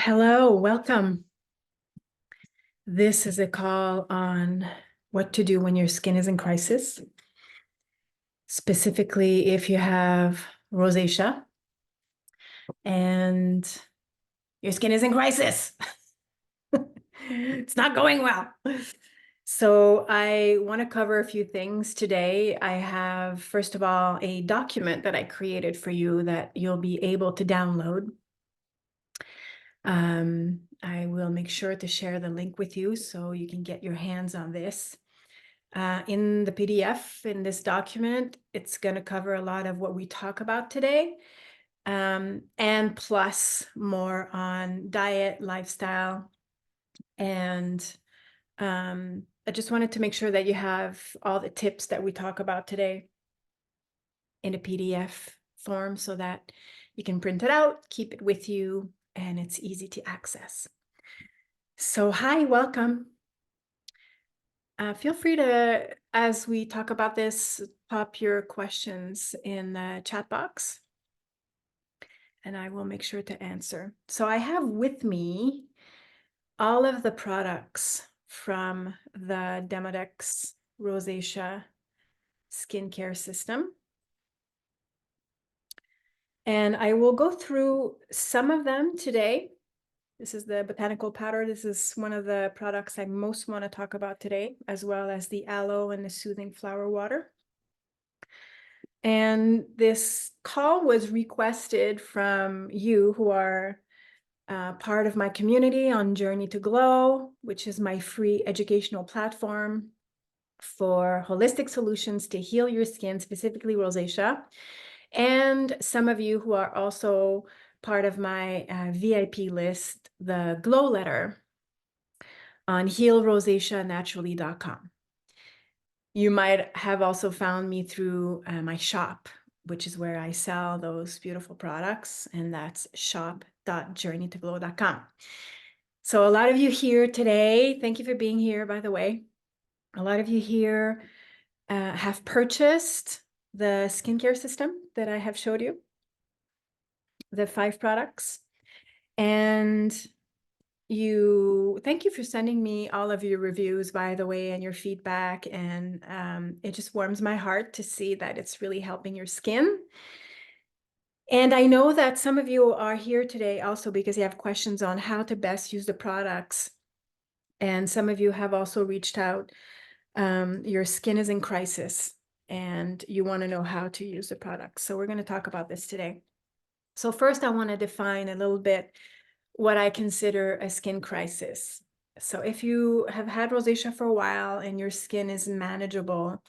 Hello, welcome. This is a call on what to do when your skin is in crisis, specifically if you have rosacea and your skin is in crisis. It's not going well. So I want to cover a few things today. I have, first of all, a document that I created for you that you'll be able to download. I will make sure to share the link with you so you can get your hands on this. In the PDF, in this document, it's going to cover a lot of what we talk about today, and plus more on diet, lifestyle, and I just wanted to make sure that you have all the tips that we talk about today in a PDF form so that you can print it out, keep it with you, and it's easy to access. So hi, welcome. Feel free to, as we talk about this, pop your questions in the chat box, and I will make sure to answer. So I have with me all of the products from the Demodex Rosacea skincare system. And I will go through some of them today. This is the botanical powder. This is one of the products I most want to talk about today, as well as the aloe and the soothing flower water. And this call was requested from you who are part of my community on Journey to Glow, which is my free educational platform for holistic solutions to heal your skin, specifically rosacea. And some of you who are also part of my VIP list, the Glow Letter on healrosaceanaturally.com. You might have also found me through my shop, which is where I sell those beautiful products, and that's shop.journeytoglow.com. So a lot of you here today, thank you for being here, by the way. A lot of you here have purchased the skincare system that I have showed you, the 5 products. And thank you for sending me all of your reviews, by the way, and your feedback. And it just warms my heart to see that it's really helping your skin. And I know that some of you are here today also because you have questions on how to best use the products. And some of you have also reached out. Your skin is in crisis and you want to know how to use the products. So we're going to talk about this today. So first, I want to define a little bit what I consider a skin crisis. So if you have had rosacea for a while and your skin is manageable,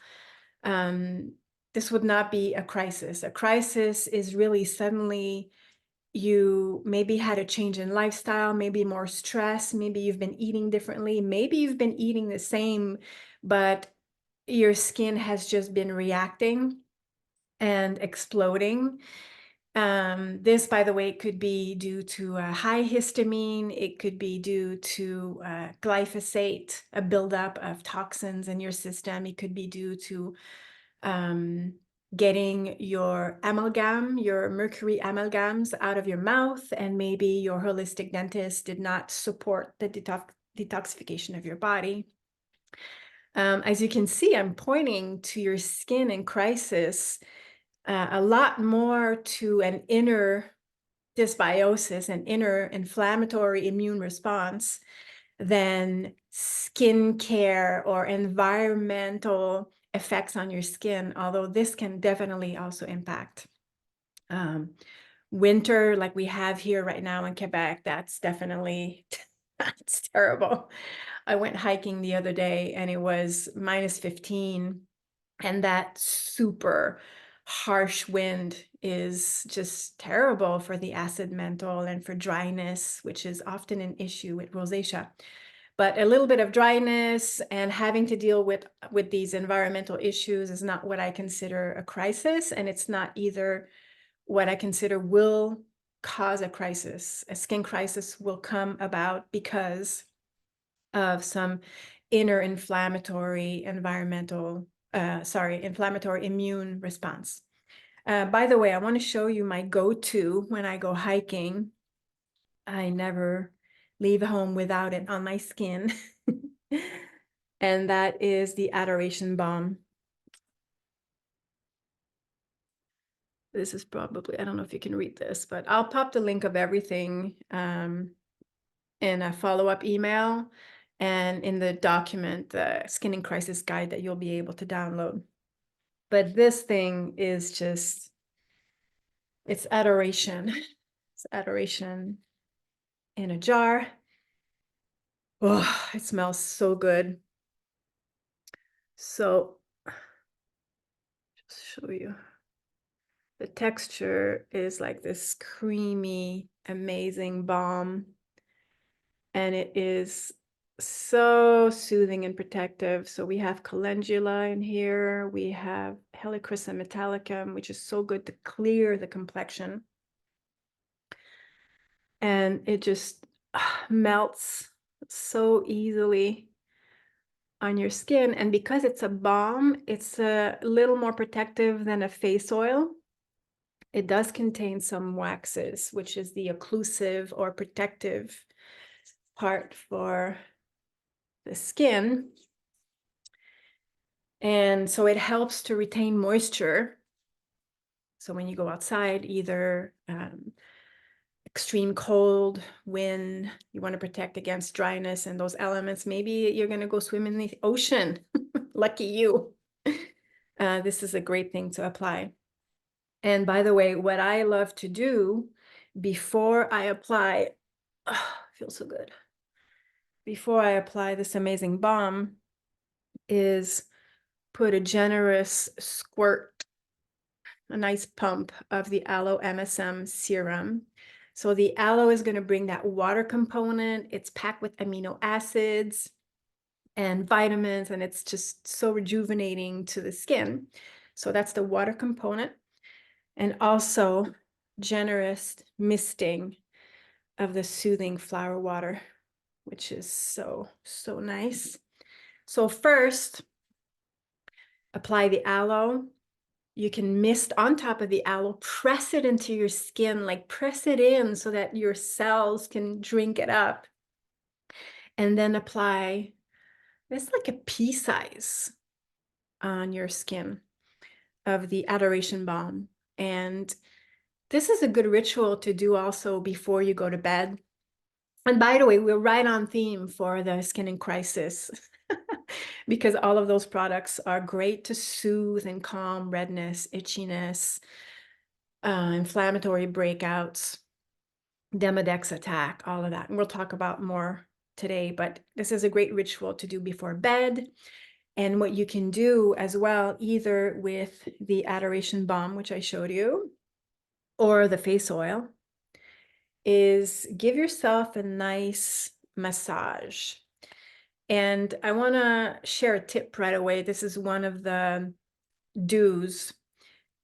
this would not be a crisis. A crisis is really suddenly you maybe had a change in lifestyle, maybe more stress, maybe you've been eating differently, maybe you've been eating the same, but your skin has just been reacting and exploding. This, by the way, could be due to high histamine. It could be due to glyphosate, a buildup of toxins in your system. It could be due to getting your amalgam, your mercury amalgams out of your mouth, and maybe your holistic dentist did not support the detoxification of your body. As you can see, I'm pointing to your skin in crisis, a lot more to an inner dysbiosis, an inner inflammatory immune response than skin care or environmental effects on your skin, although this can definitely also impact. Winter, like we have here right now in Quebec, that's definitely, that's terrible. I went hiking the other day and it was -15, and that super harsh wind is just terrible for the acid mantle and for dryness, which is often an issue with rosacea. But a little bit of dryness and having to deal with these environmental issues is not what I consider a crisis, and it's not either what I consider will cause a crisis. A skin crisis will come about because of some inner inflammatory inflammatory immune response. By the way, I want to show you my go-to when I go hiking. I never leave home without it on my skin. And that is the Adoration Balm. This is probably, I don't know if you can read this, but I'll pop the link of everything in a follow-up email and in the document, the Skin in Crisis guide that you'll be able to download. But this thing is just, it's adoration. It's adoration in a jar. Oh, it smells so good. So, just show you. The texture is like this creamy, amazing balm. And it is so soothing and protective. So we have calendula in here. We have Helichrysum metallicum, which is so good to clear the complexion. And it just melts so easily on your skin. And because it's a balm, it's a little more protective than a face oil. It does contain some waxes, which is the occlusive or protective part for the skin. And so it helps to retain moisture. So when you go outside, either extreme cold, wind, you want to protect against dryness and those elements. Maybe you're going to go swim in the ocean. Lucky you. This is a great thing to apply. And by the way, what I love to do before I apply, feels so good. Before I apply this amazing balm is put a generous squirt, a nice pump of the Aloe MSM Serum. So the aloe is going to bring that water component. It's packed with amino acids and vitamins, and it's just so rejuvenating to the skin. So that's the water component. And also generous misting of the soothing flower water, which is so, so nice. So first, apply the aloe. You can mist on top of the aloe, press it into your skin, like press it in so that your cells can drink it up. And then apply, it's like a pea size on your skin of the Adoration Balm. And this is a good ritual to do also before you go to bed. And by the way, we're right on theme for the Skin in Crisis because all of those products are great to soothe and calm redness, itchiness, inflammatory breakouts, Demodex attack, all of that. And we'll talk about more today, but this is a great ritual to do before bed. And what you can do as well, either with the Adoration Balm, which I showed you, or the face oil, is give yourself a nice massage. And I want to share a tip right away. This is one of the do's,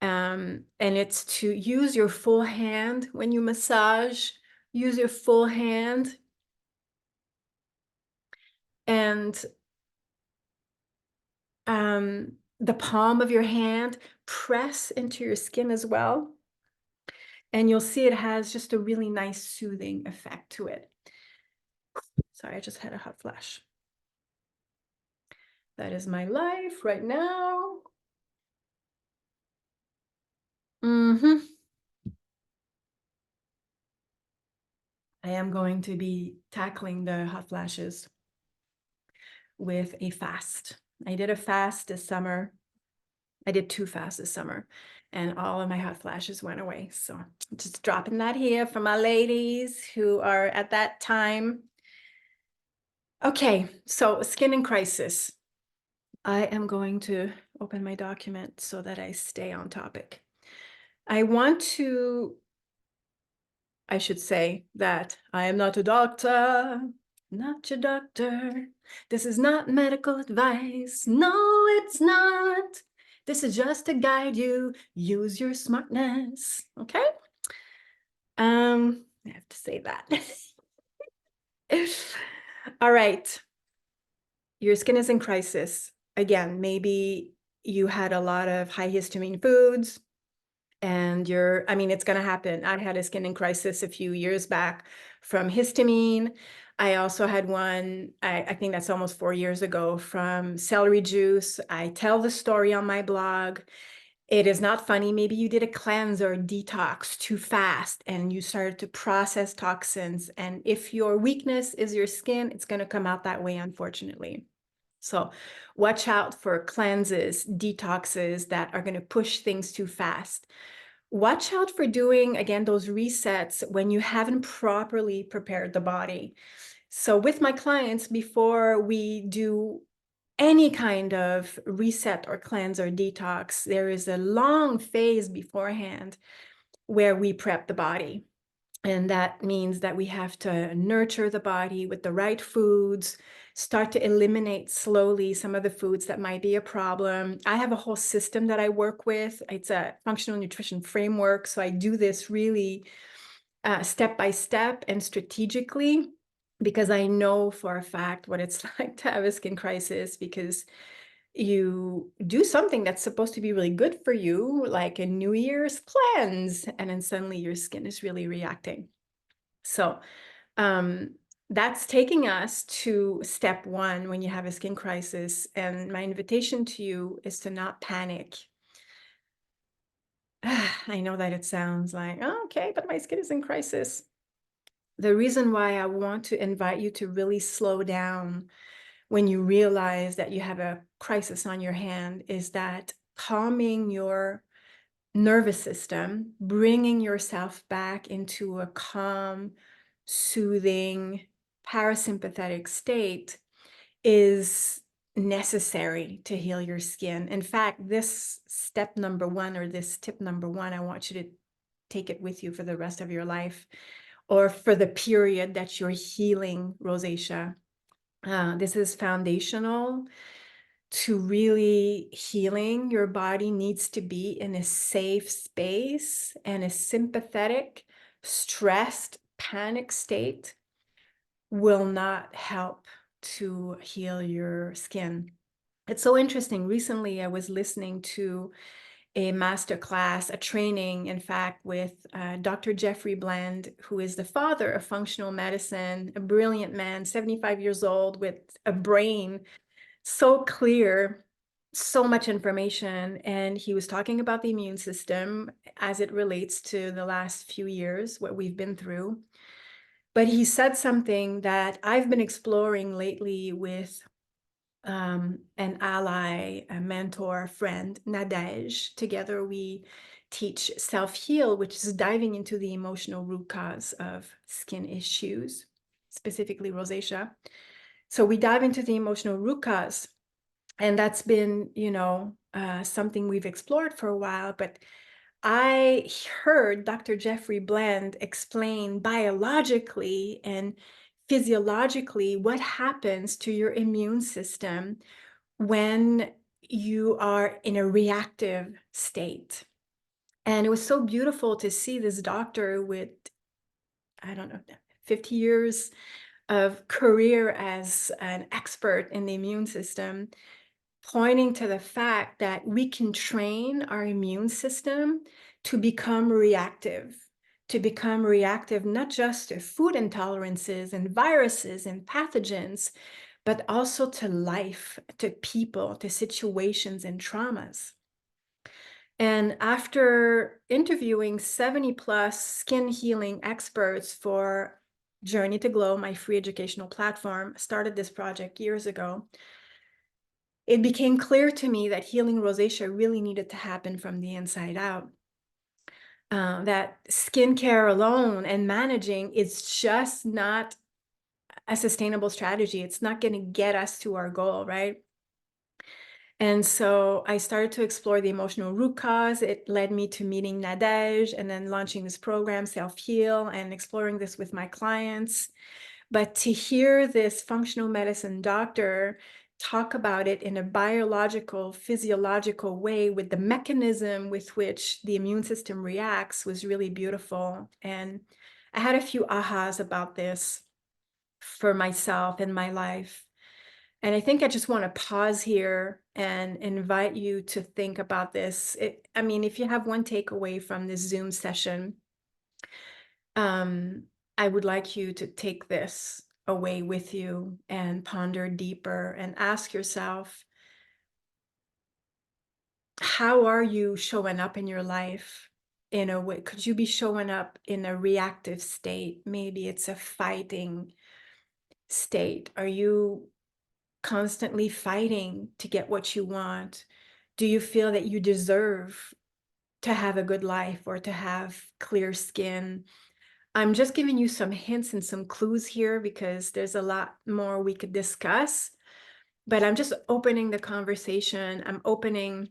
and it's to use your full hand when you massage. Use your full hand and the palm of your hand, press into your skin as well. And you'll see it has just a really nice soothing effect to it. Sorry, I just had a hot flash. That is my life right now. I am going to be tackling the hot flashes with a fast. I did a fast this summer. I did 2 fasts this summer, and all of my hot flashes went away. So just dropping that here for my ladies who are at that time. Okay, so Skin in Crisis. I am going to open my document so that I stay on topic. I should say that I am not a doctor, not your doctor. This is not medical advice. No, it's not. This is just to guide you. Use your smartness. Okay? I have to say that. All right. Your skin is in crisis. Again, maybe you had a lot of high histamine foods. And I mean, it's going to happen. I had a skin crisis a few years back from histamine. I also had one, I think that's almost 4 years ago, from celery juice. I tell the story on my blog. It is not funny. Maybe you did a cleanse or detox too fast and you started to process toxins. And if your weakness is your skin, it's going to come out that way, unfortunately. So watch out for cleanses, detoxes that are going to push things too fast. Watch out for doing, again, those resets when you haven't properly prepared the body. So with my clients, before we do any kind of reset or cleanse or detox, there is a long phase beforehand where we prep the body. And that means that we have to nurture the body with the right foods, start to eliminate slowly some of the foods that might be a problem. I have a whole system that I work with. It's a functional nutrition framework. So I do this really step by step and strategically, because I know for a fact what it's like to have a skin crisis, because you do something that's supposed to be really good for you, like a New Year's cleanse, and then suddenly your skin is really reacting. So that's taking us to step one when you have a skin crisis. And my invitation to you is to not panic. I know that it sounds like, oh, okay, but my skin is in crisis. The reason why I want to invite you to really slow down when you realize that you have a crisis on your hand is that calming your nervous system, bringing yourself back into a calm, soothing, parasympathetic state is necessary to heal your skin. In fact, this step number one, or this tip number one, I want you to take it with you for the rest of your life, or for the period that you're healing rosacea. This is foundational to really healing. Your body needs to be in a safe space, and a sympathetic, stressed, panic state will not help to heal your skin. It's so interesting. Recently, I was listening to a masterclass, a training, in fact, with Dr. Jeffrey Bland, who is the father of functional medicine, a brilliant man, 75 years old, with a brain so clear, so much information. And he was talking about the immune system as it relates to the last few years, what we've been through. But he said something that I've been exploring lately with an ally, a mentor, friend, Nadej. Together we teach self-heal, which is diving into the emotional root cause of skin issues, specifically rosacea. So we dive into the emotional root cause, and that's been, something we've explored for a while. But I heard Dr. Jeffrey Bland explain biologically and physiologically what happens to your immune system when you are in a reactive state. And it was so beautiful to see this doctor with, I don't know, 50 years of career as an expert in the immune system, pointing to the fact that we can train our immune system to become reactive not just to food intolerances and viruses and pathogens, but also to life, to people, to situations and traumas. And after interviewing 70 plus skin healing experts for Journey to Glow, my free educational platform, started this project years ago, it became clear to me that healing rosacea really needed to happen from the inside out. That skincare alone and managing is just not a sustainable strategy. It's not going to get us to our goal, right? And so I started to explore the emotional root cause. It led me to meeting Nadej and then launching this program, Self Heal, and exploring this with my clients. But to hear this functional medicine doctor talk about it in a biological, physiological way with the mechanism with which the immune system reacts was really beautiful. And I had a few ahas about this for myself in my life. And I think I just want to pause here and invite you to think about this. I mean, if you have one takeaway from this Zoom session, um, I would like you to take this away with you and ponder deeper and ask yourself, how are you showing up in your life in a way? Could you be showing up in a reactive state? Maybe it's a fighting state. Are you constantly fighting to get what you want? Do you feel that you deserve to have a good life or to have clear skin? I'm just giving you some hints and some clues here because there's a lot more we could discuss, but I'm just opening the conversation. I'm opening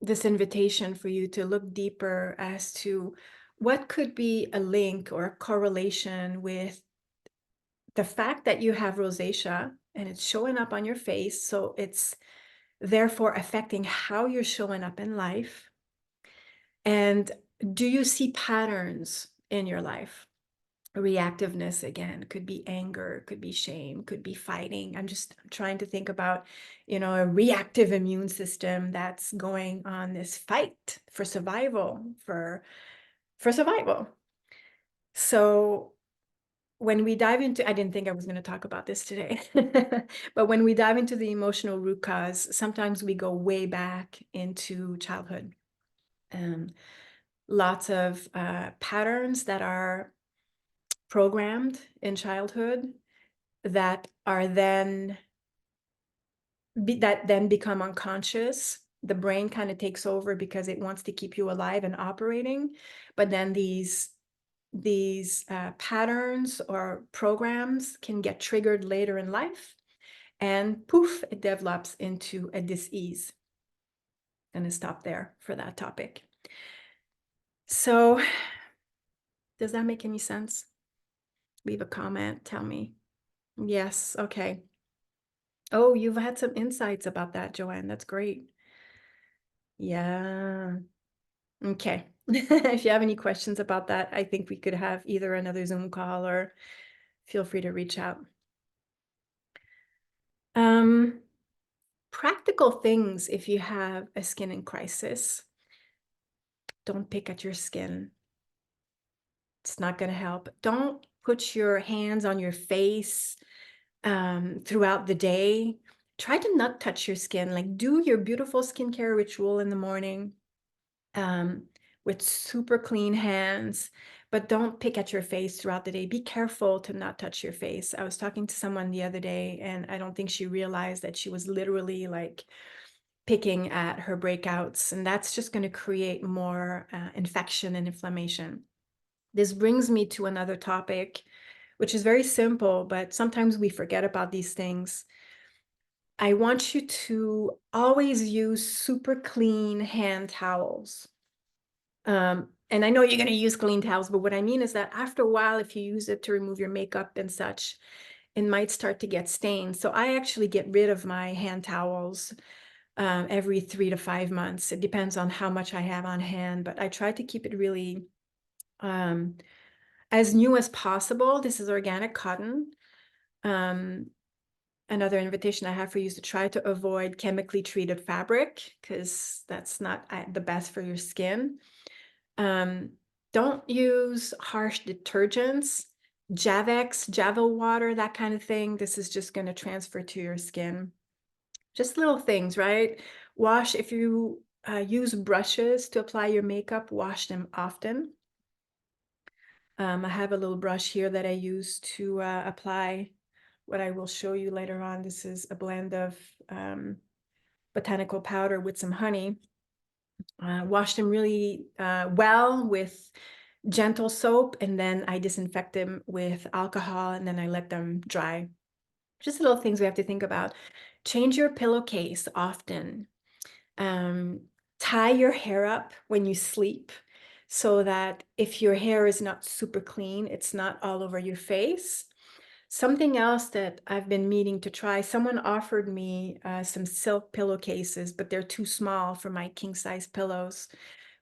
this invitation for you to look deeper as to what could be a link or a correlation with the fact that you have rosacea and it's showing up on your face. So it's therefore affecting how you're showing up in life. And do you see patterns in your life? Reactiveness, again, could be anger, could be shame, could be fighting. I'm just trying to think about, a reactive immune system that's going on this fight for survival, for survival. So when we dive into, I didn't think I was going to talk about this today, but when we dive into the emotional root cause, sometimes we go way back into childhood. Lots of patterns that are programmed in childhood that are then become unconscious. The brain kind of takes over because it wants to keep you alive and operating, but then these patterns or programs can get triggered later in life, and poof, it develops into a dis-ease. I'm going to stop there for that topic. So does that make any sense? Leave a comment, tell me. Yes, okay. Oh, you've had some insights about that, Joanne. That's great. Yeah. Okay. If you have any questions about that, I think we could have either another Zoom call or feel free to reach out. Practical things if you have a skin in crisis. Don't pick at your skin. It's not going to help. Don't put your hands on your face throughout the day. Try to not touch your skin. Like, do your beautiful skincare ritual in the morning with super clean hands, but don't pick at your face throughout the day. Be careful to not touch your face. I was talking to someone the other day, and I don't think she realized that she was literally like picking at her breakouts, and that's just going to create more infection and inflammation. This brings me to another topic, which is very simple, but sometimes we forget about these things. I want you to always use super clean hand towels. And I know you're going to use clean towels, but what I mean is that after a while, if you use it to remove your makeup and such, it might start to get stained. So I actually get rid of my hand towels every 3 to 5 months. It depends on how much I have on hand, but I try to keep it really as new as possible. This is organic cotton. Another invitation I have for you is to try to avoid chemically treated fabric because that's not the best for your skin. Don't use harsh detergents, Javex, Java water, that kind of thing. This is just going to transfer to your skin. Just little things, right? Wash, if you use brushes to apply your makeup, wash them often. I have a little brush here that I use to apply what I will show you later on. This is a blend of botanical powder with some honey. Wash them really well with gentle soap, and then I disinfect them with alcohol, and then I let them dry. Just little things we have to think about. Change your pillowcase often. Tie your hair up when you sleep so that if your hair is not super clean, it's not all over your face. Something else that I've been meaning to try, someone offered me some silk pillowcases, but they're too small for my king size pillows.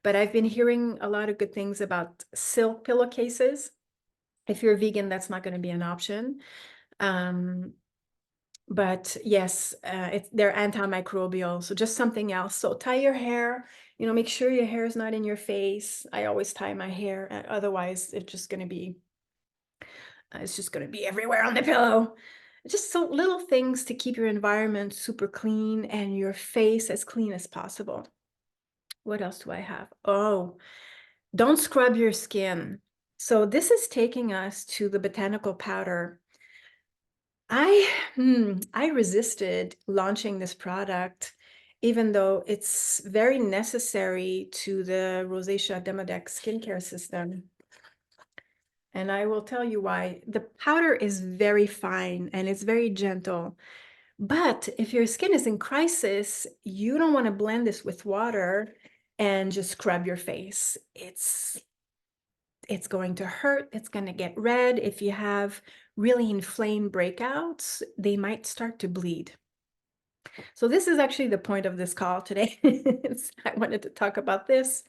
But I've been hearing a lot of good things about silk pillowcases. If you're a vegan, that's not going to be an option. But yes, they're antimicrobial, so just something else. So tie your hair, make sure your hair is not in your face. I always tie my hair, otherwise it's just gonna be everywhere on the pillow. Just so little things to keep your environment super clean and your face as clean as possible. What else do I have? Oh, don't scrub your skin. So this is taking us to the botanical powder. I resisted launching this product, even though it's very necessary to the Rosacea Demodex skincare system. And I will tell you why. The powder is very fine and it's very gentle. But if your skin is in crisis, you don't want to blend this with water and just scrub your face. It's going to hurt. It's going to get red. If you have really inflamed breakouts, they might start to bleed. So this is actually the point of this call today. I wanted to talk about this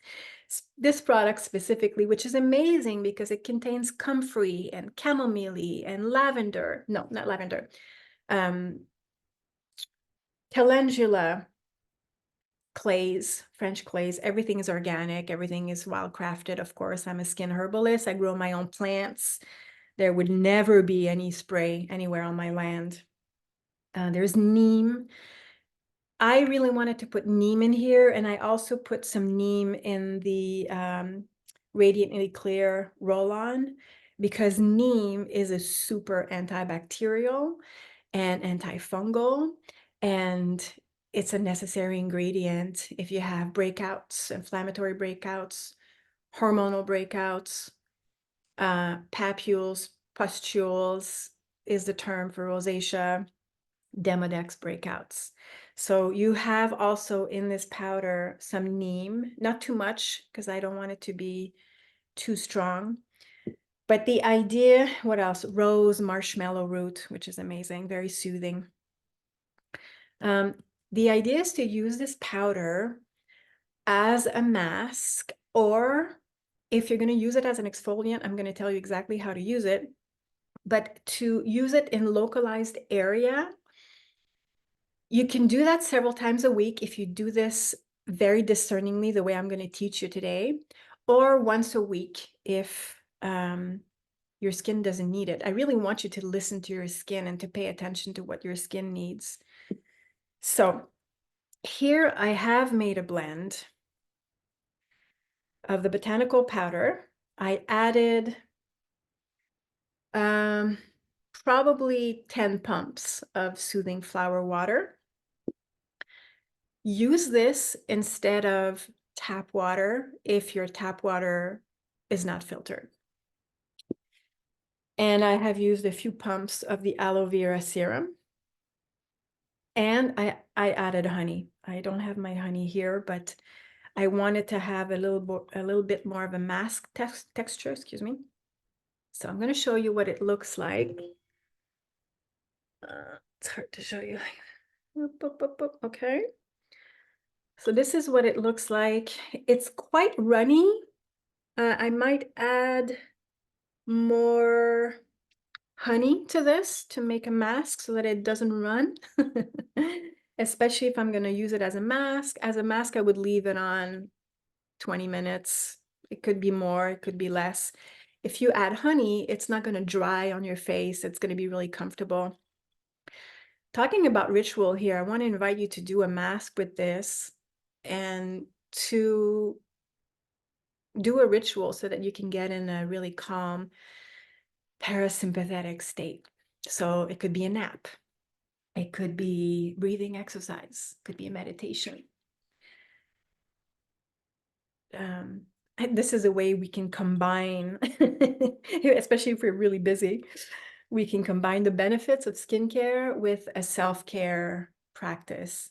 product specifically, which is amazing because it contains comfrey and chamomile and lavender. No, not lavender. Calendula clays, French clays. Everything is organic. Everything is wild crafted. Of course, I'm a skin herbalist. I grow my own plants. There would never be any spray anywhere on my land. There's neem. I really wanted to put neem in here, and I also put some neem in the Radiantly Clear roll-on because neem is a super antibacterial and antifungal, and it's a necessary ingredient if you have breakouts, inflammatory breakouts, hormonal breakouts, papules, pustules is the term for rosacea, Demodex breakouts. So you have also in this powder some neem, not too much because I don't want it to be too strong. But the idea, what else? Rose marshmallow root, which is amazing, very soothing. The idea is to use this powder as a mask, or if you're going to use it as an exfoliant, I'm going to tell you exactly how to use it. But to use it in localized area, you can do that several times a week if you do this very discerningly, the way I'm going to teach you today, or once a week if your skin doesn't need it. I really want you to listen to your skin and to pay attention to what your skin needs. So here I have made a blend of the botanical powder. I added probably 10 pumps of soothing flower water. Use this instead of tap water if your tap water is not filtered. And I have used a few pumps of the aloe vera serum. And I added honey. I don't have my honey here, but I wanted to have a little bit more of a mask texture, excuse me. So I'm going to show you what it looks like. It's hard to show you. Okay. So this is what it looks like. It's quite runny. I might add more honey to this to make a mask so that it doesn't run. Especially if I'm going to use it as a mask. As a mask, I would leave it on 20 minutes. It could be more, it could be less. If you add honey, it's not going to dry on your face. It's going to be really comfortable. Talking about ritual here, I want to invite you to do a mask with this and to do a ritual so that you can get in a really calm parasympathetic state. So it could be a nap. It could be breathing exercise. It could be a meditation. This is a way we can combine, especially if we're really busy, we can combine the benefits of skincare with a self-care practice.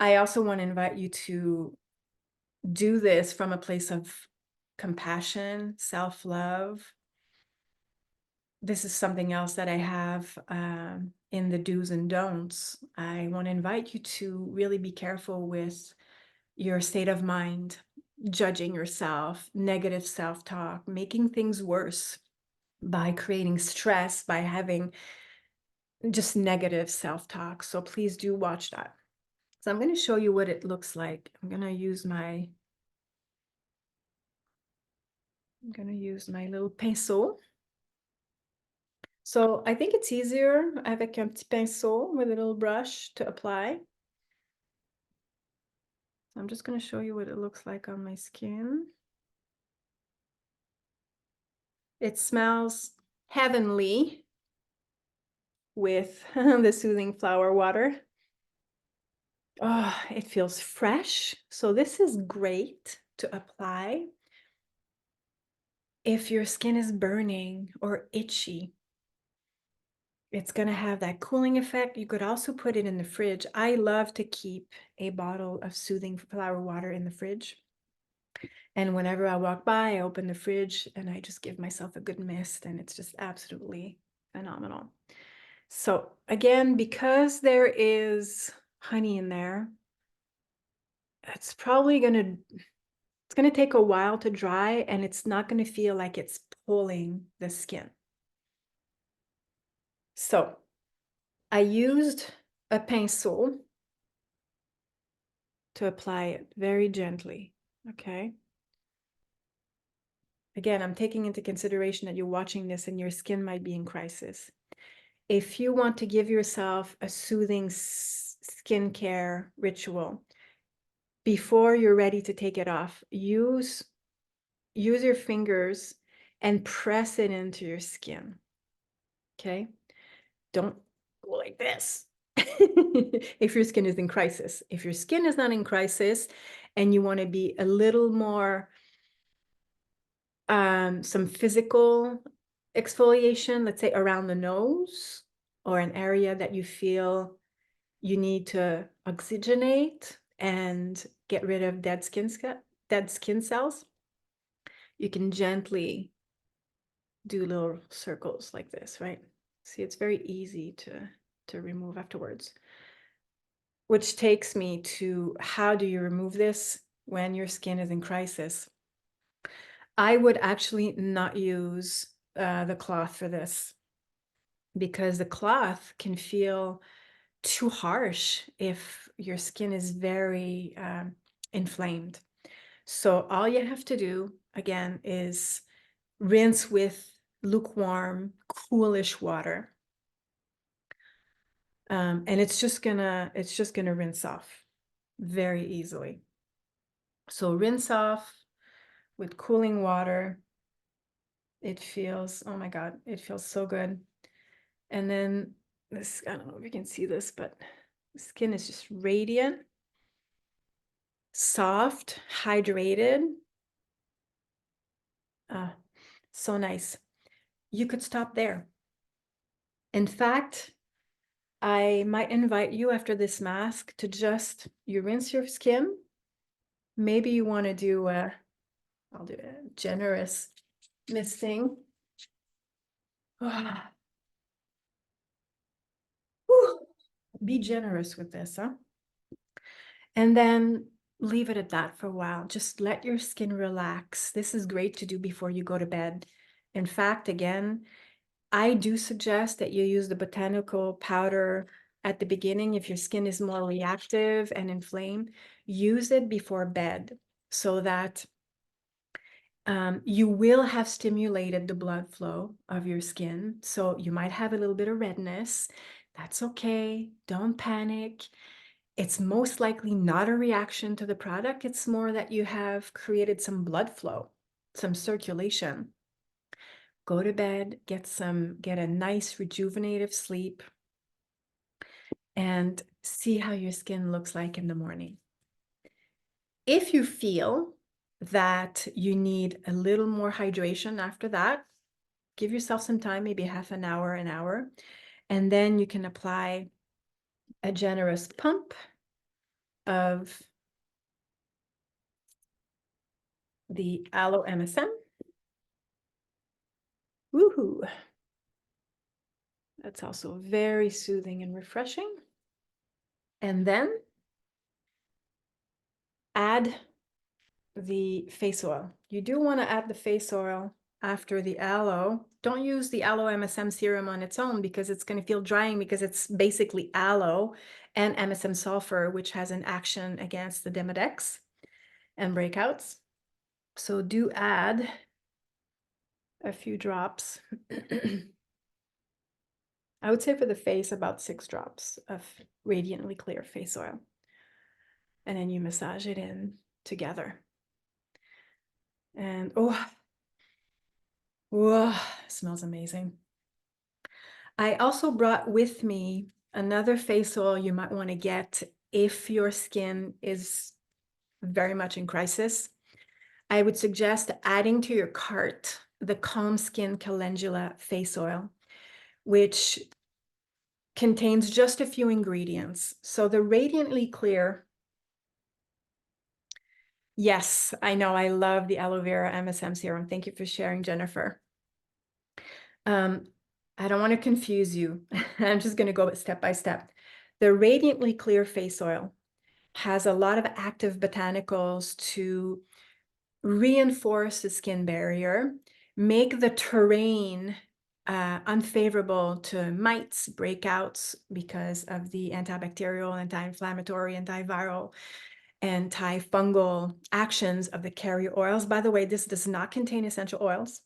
I also want to invite you to do this from a place of compassion, self-love. This is something else that I have in the do's and don'ts. I want to invite you to really be careful with your state of mind, judging yourself, negative self-talk, making things worse by creating stress, by having just negative self-talk. So please do watch that. So I'm going to show you what it looks like. I'm going to use my little pinceau. So I think it's easier avec un petit pinceau with a little brush to apply. I'm just going to show you what it looks like on my skin. It smells heavenly with the soothing flower water. Oh, it feels fresh. So this is great to apply if your skin is burning or itchy. It's going to have that cooling effect. You could also put it in the fridge. I love to keep a bottle of soothing flower water in the fridge. And whenever I walk by, I open the fridge and I just give myself a good mist, and it's just absolutely phenomenal. So again, because there is honey in there, it's probably going to take a while to dry, and it's not going to feel like it's pulling the skin. So I used a pinceau to apply it very gently, okay? Again, I'm taking into consideration that you're watching this and your skin might be in crisis. If you want to give yourself a soothing skincare ritual, before you're ready to take it off, use your fingers and press it into your skin, okay? Don't go like this if your skin is in crisis. If your skin is not in crisis and you want to be a little more some physical exfoliation, let's say around the nose or an area that you feel you need to oxygenate and get rid of dead skin cells, you can gently do little circles like this, right? See, it's very easy to remove afterwards. Which takes me to, how do you remove this when your skin is in crisis? I would actually not use the cloth for this, because the cloth can feel too harsh if your skin is very inflamed. So all you have to do, again, is rinse with lukewarm, coolish water. And it's just gonna rinse off very easily. So rinse off with cooling water. It feels, oh my God, it feels so good. And then this, I don't know if you can see this, but the skin is just radiant, soft, hydrated. So nice. You could stop there. In fact, I might invite you after this mask to just, you rinse your skin. Maybe you want to do I'll do a generous misting. Be generous with this, huh? And then leave it at that for a while. Just let your skin relax. This is great to do before you go to bed. In fact, again, I do suggest that you use the botanical powder at the beginning. If your skin is more reactive and inflamed, use it before bed so that you will have stimulated the blood flow of your skin. So you might have a little bit of redness. That's okay. Don't panic. It's most likely not a reaction to the product. It's more that you have created some blood flow, some circulation. Go to bed, get a nice rejuvenative sleep, and see how your skin looks like in the morning. If you feel that you need a little more hydration after that, give yourself some time, maybe half an hour, and then you can apply a generous pump of the Aloe MSM. Woohoo! That's also very soothing and refreshing. And then add the face oil. You do want to add the face oil after the aloe. Don't use the Aloe MSM Serum on its own because it's going to feel drying, because it's basically aloe and MSM sulfur, which has an action against the Demodex and breakouts. So do add a few drops. I would say for the face, about 6 drops of Radiantly Clear face oil. And then you massage it in together. And oh, smells amazing. I also brought with me another face oil you might want to get if your skin is very much in crisis. I would suggest adding to your cart the Calm Skin Calendula face oil, which contains just a few ingredients. So the Radiantly Clear, yes, I know, I love the aloe vera MSM serum. Thank you for sharing, Jennifer. I don't want to confuse you. I'm just going to go step by step. The Radiantly Clear face oil has a lot of active botanicals to reinforce the skin barrier, make the terrain unfavorable to mites, breakouts, because of the antibacterial, anti-inflammatory, antiviral, antifungal actions of the carrier oils. By the way, this does not contain essential oils.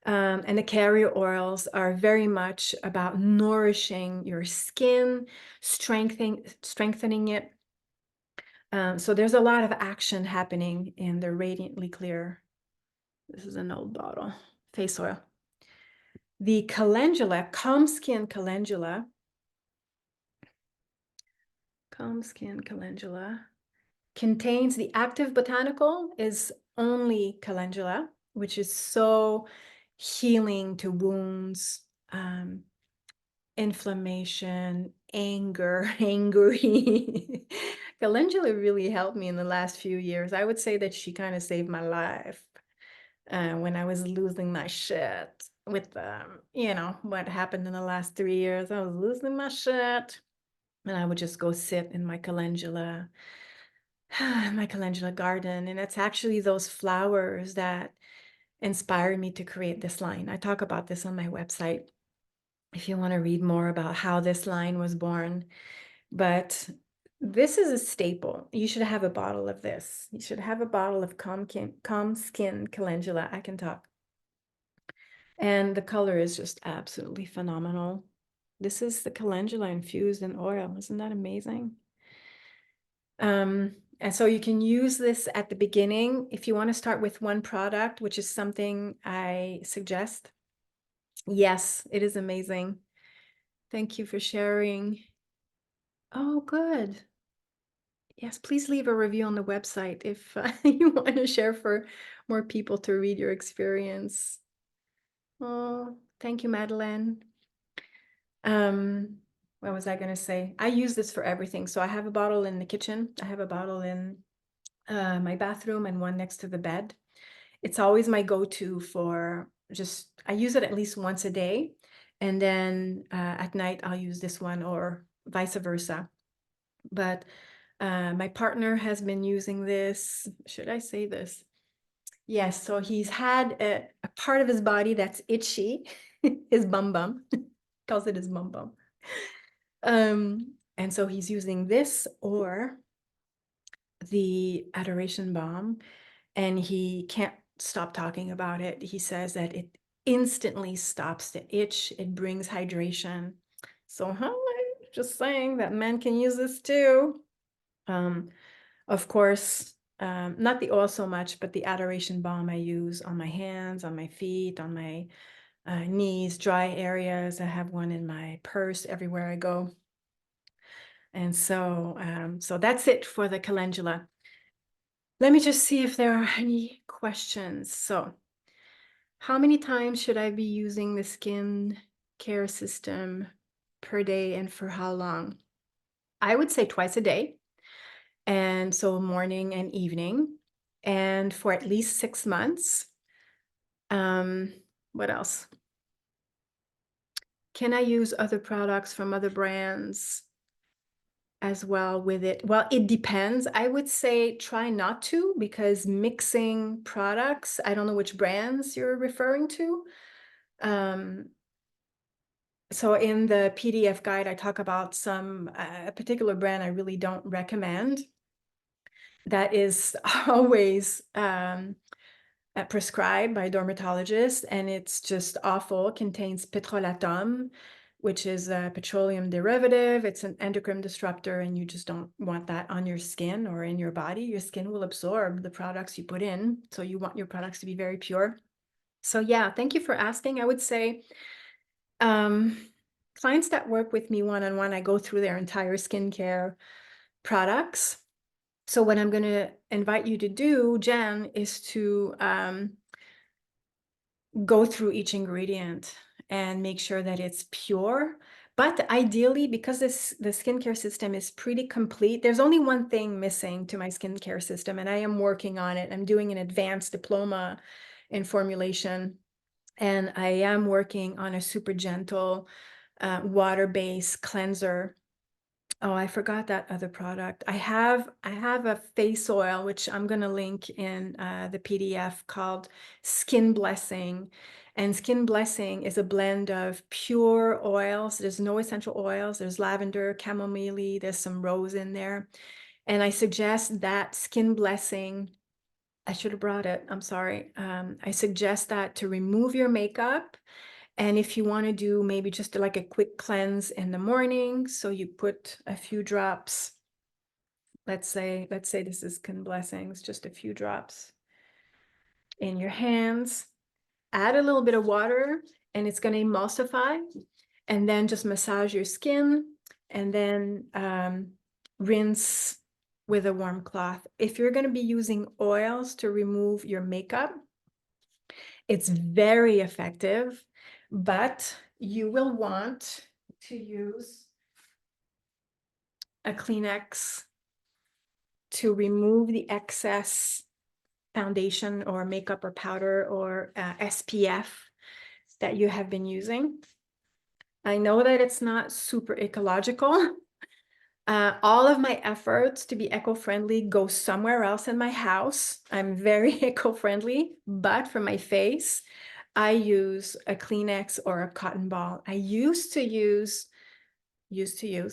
And the carrier oils are very much about nourishing your skin, strengthening it. So there's a lot of action happening in the Radiantly Clear. This is an old bottle, face oil. The Calendula, Calm Skin Calendula, contains the active botanical is only Calendula, which is so healing to wounds, inflammation, anger, angry. Calendula really helped me in the last few years. I would say that she kind of saved my life when I was losing my shit with, you know, what happened in the last 3 years. I was losing my shit, and I would just go sit in my calendula garden. And it's actually those flowers that inspired me to create this line. I talk about this on my website if you want to read more about how this line was born. But this is a staple. You should have a bottle of this. You should have a bottle of Calm Skin Calendula. I can talk. And the color is just absolutely phenomenal. This is the calendula infused in oil. Isn't that amazing? And so you can use this at the beginning if you want to start with one product, which is something I suggest. Yes, it is amazing. Thank you for sharing. Oh, good. Yes, please leave a review on the website if you want to share for more people to read your experience. Oh, thank you, Madeline. What was I going to say? I use this for everything. So I have a bottle in the kitchen. I have a bottle in my bathroom and one next to the bed. It's always my go-to for just, I use it at least once a day. And then at night, I'll use this one or vice versa. But my partner has been using this. Should I say this? Yes, so he's had a part of his body that's itchy, his bum bum, calls it his bum bum. And so he's using this or the Adoration Balm, and he can't stop talking about it. He says that it instantly stops the itch, it brings hydration. So just saying that men can use this too. Of course, not the oil so much, but the Adoration Balm I use on my hands, on my feet, on my knees, dry areas. I have one in my purse everywhere I go. And so, so that's it for the calendula. Let me just see if there are any questions. So, how many times should I be using the skin care system per day and for how long? I would say twice a day. And so morning and evening, and for at least 6 months. What else? Can I use other products from other brands? as well with it. Well, it depends. I would say try not to, because mixing products, I don't know which brands you're referring to. So in the PDF guide, I talk about a particular brand I really don't recommend that is always prescribed by dermatologists, and it's just awful. It contains petrolatum, which is a petroleum derivative. It's an endocrine disruptor, and you just don't want that on your skin or in your body. Your skin will absorb the products you put in, so you want your products to be very pure. So yeah, thank you for asking. I would say clients that work with me one-on-one, I go through their entire skincare products. So what I'm going to invite you to do, Jen, is to go through each ingredient and make sure that it's pure. But ideally, because the skincare system is pretty complete, there's only one thing missing to my skincare system, and I am working on it. I'm doing an advanced diploma in formulation, and I am working on a super gentle water-based cleanser. Oh, I forgot that other product. I have a face oil, which I'm going to link in the PDF, called Skin Blessing. And Skin Blessing is a blend of pure oils. There's no essential oils. There's lavender, chamomile, there's some rose in there. And I suggest that Skin Blessing, I should have brought it, I'm sorry. I suggest that to remove your makeup. And if you want to do maybe just like a quick cleanse in the morning, so you put a few drops, let's say this is Skin Blessings, just a few drops in your hands, add a little bit of water, and it's going to emulsify, and then just massage your skin, and then rinse with a warm cloth. If you're going to be using oils to remove your makeup, it's very effective, but you will want to use a Kleenex to remove the excess foundation or makeup or powder or SPF that you have been using. I know that it's not super ecological. All of my efforts to be eco-friendly go somewhere else in my house. I'm very eco-friendly, but for my face, I use a Kleenex or a cotton ball. I used to use reusable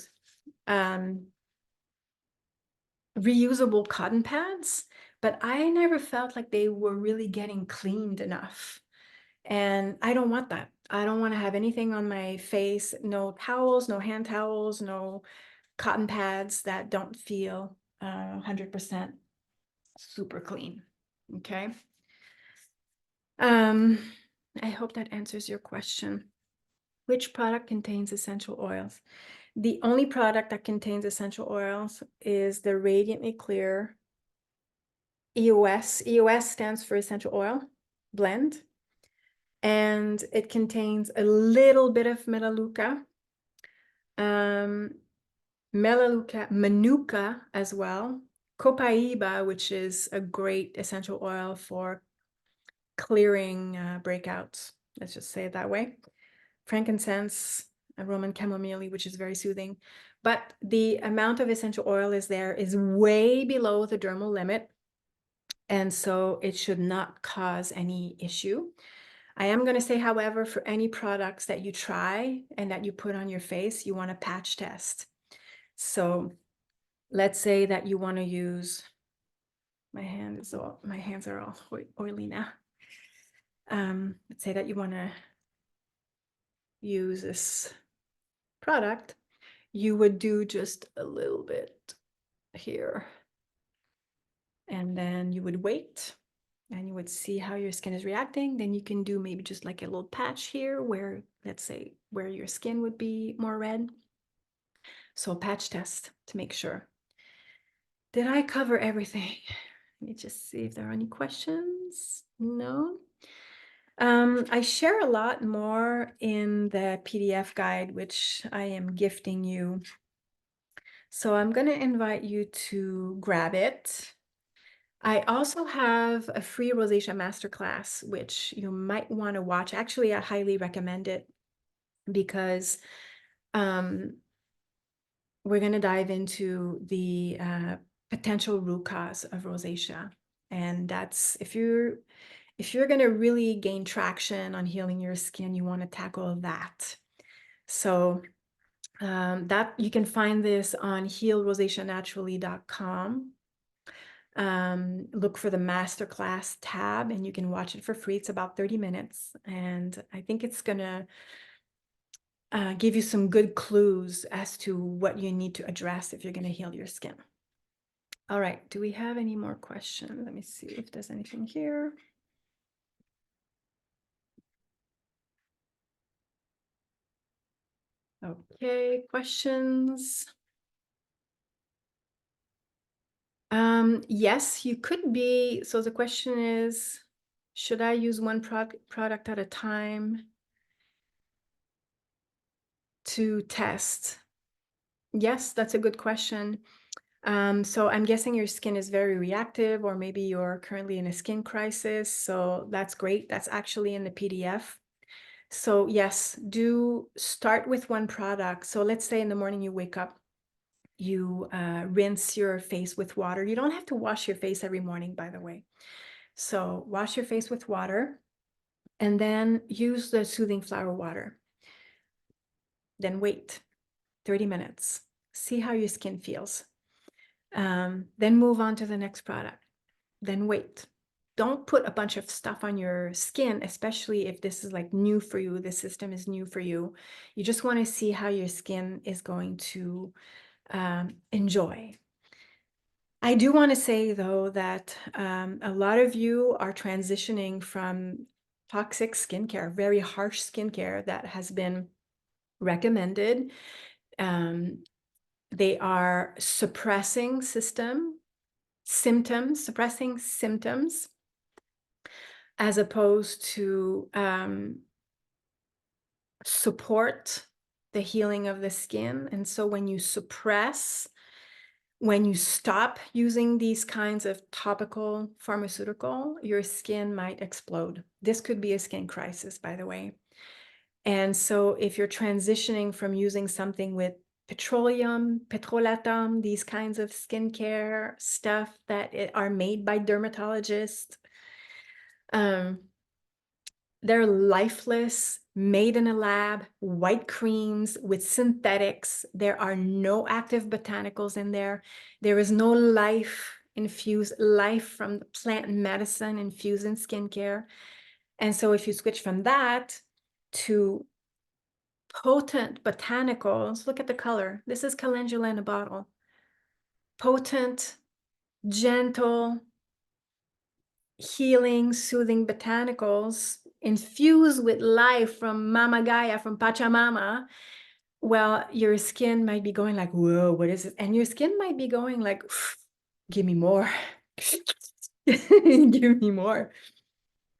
cotton pads, but I never felt like they were really getting cleaned enough. And I don't want that. I don't want to have anything on my face, no towels, no hand towels, no cotton pads that don't feel 100% super clean. Okay. I hope that answers your question. Which product contains essential oils? The only product that contains essential oils is the Radiantly Clear EOS. EOS stands for essential oil blend, and it contains a little bit of melaleuca, manuka as well, copaiba, which is a great essential oil for clearing breakouts. Let's just say it that way. Frankincense, a Roman chamomile, which is very soothing. But the amount of essential oil is way below the dermal limit. And so it should not cause any issue. I am going to say, however, for any products that you try and that you put on your face, you want a patch test. So let's say that you want to use, my hands are all oily now. Let's say that you want to use this product, you would do just a little bit here. And then you would wait and you would see how your skin is reacting. Then you can do maybe just like a little patch here where, let's say, where your skin would be more red. So a patch test to make sure. Did I cover everything? Let me just see if there are any questions. No. I share a lot more in the PDF guide, which I am gifting you. So I'm going to invite you to grab it. I also have a free Rosacea Masterclass, which you might want to watch. Actually, I highly recommend it because we're going to dive into the potential root cause of rosacea. And that's if you're going to really gain traction on healing your skin, you want to tackle that. So that you can find this on healrosaceanaturally.com. Look for the Masterclass tab and you can watch it for free. It's about 30 minutes. And I think it's going to give you some good clues as to what you need to address if you're going to heal your skin. All right. Do we have any more questions? Let me see if there's anything here. Okay, questions. Yes, you could be. So the question is, should I use one product at a time to test? Yes, that's a good question. So I'm guessing your skin is very reactive, or maybe you're currently in a skin crisis. So that's great. That's actually in the PDF. So yes, do start with one product. So let's say in the morning you wake up, you rinse your face with water. You don't have to wash your face every morning, by the way. So wash your face with water and then use the soothing flower water. Then wait 30 minutes. See how your skin feels. Then move on to the next product. Then wait. Don't put a bunch of stuff on your skin, especially if this is like new for you, the system is new for you. You just want to see how your skin is going to enjoy. I do want to say, though, that a lot of you are transitioning from toxic skincare, very harsh skincare that has been recommended. They are suppressing symptoms, as opposed to support the healing of the skin. And so when you suppress, when you stop using these kinds of topical pharmaceutical, your skin might explode. This could be a skin crisis, by the way. And so if you're transitioning from using something with petrolatum, these kinds of skincare stuff that are made by dermatologists, they're lifeless, made in a lab, white creams with synthetics. There are no active botanicals in there. There is no life from the plant medicine infused in skincare. And so if you switch from that to potent botanicals, look at the color. This is calendula in a bottle. Potent, gentle, healing, soothing botanicals infused with life from Mama Gaia, from Pachamama. Well, your skin might be going like, whoa, what is it? And your skin might be going like, give me more. Give me more.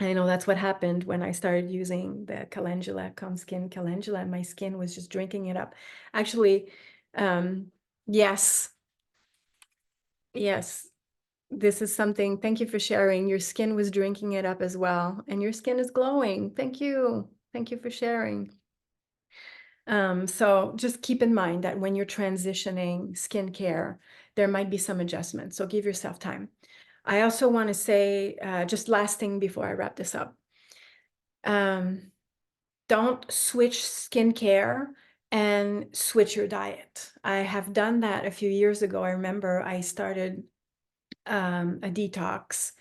I know that's what happened when I started using the Calendula, Calm Skin Calendula, and my skin was just drinking it up. Actually, yes, this is something, thank you for sharing. Your skin was drinking it up as well, and your skin is glowing. Thank you. Thank you for sharing. So just keep in mind that when you're transitioning skincare, there might be some adjustments. So give yourself time. I also want to say, just last thing before I wrap this up, don't switch skincare and switch your diet. I have done that a few years ago. I remember I started a detox,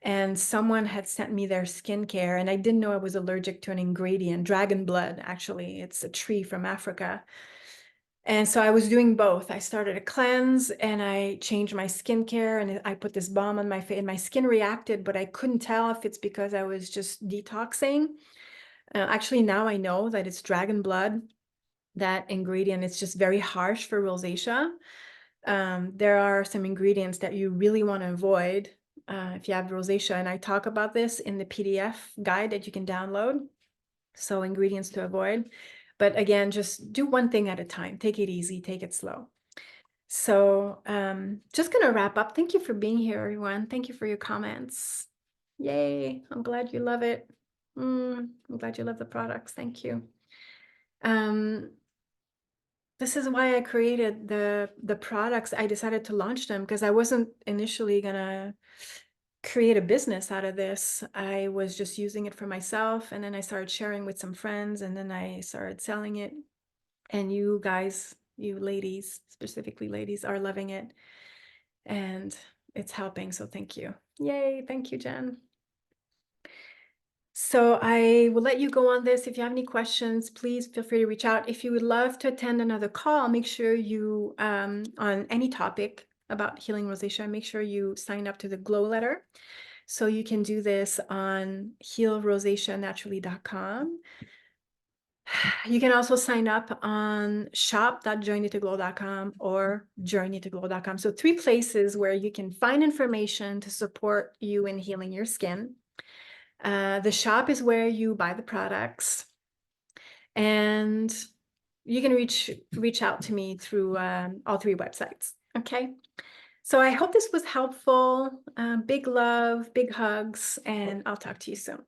and someone had sent me their skincare, and I didn't know I was allergic to an ingredient, dragon blood, actually. It's a tree from Africa. And so I was doing both. I started a cleanse and I changed my skincare, and I put this balm on my face, and my skin reacted, but I couldn't tell if it's because I was just detoxing. Actually, now I know that it's dragon blood, that ingredient. It's just very harsh for rosacea. There are some ingredients that you really want to avoid if you have rosacea, and I talk about this in the PDF guide that you can download. So ingredients to avoid. But again, just do one thing at a time. Take it easy, take it slow. So just going to wrap up. Thank you for being here, everyone. Thank you for your comments. Yay, I'm glad you love it. I'm glad you love the products. Thank you. this is why I created the products. I decided to launch them because I wasn't initially gonna create a business out of this. I was just using it for myself, and then I started sharing with some friends, and then I started selling it. And you guys, you ladies, specifically ladies, are loving it, and it's helping. So thank you. Yay, thank you, Jen. So I will let you go on this. If you have any questions, please feel free to reach out. If you would love to attend another call, make sure you, on any topic about healing rosacea, make sure you sign up to the Glow letter. So you can do this on healrosaceanaturally.com. You can also sign up on shop.journeytoglow.com or journeytoglow.com. So 3 places where you can find information to support you in healing your skin. The shop is where you buy the products, and you can reach out to me through all 3 websites. Okay. So I hope this was helpful. Big love, big hugs, and I'll talk to you soon.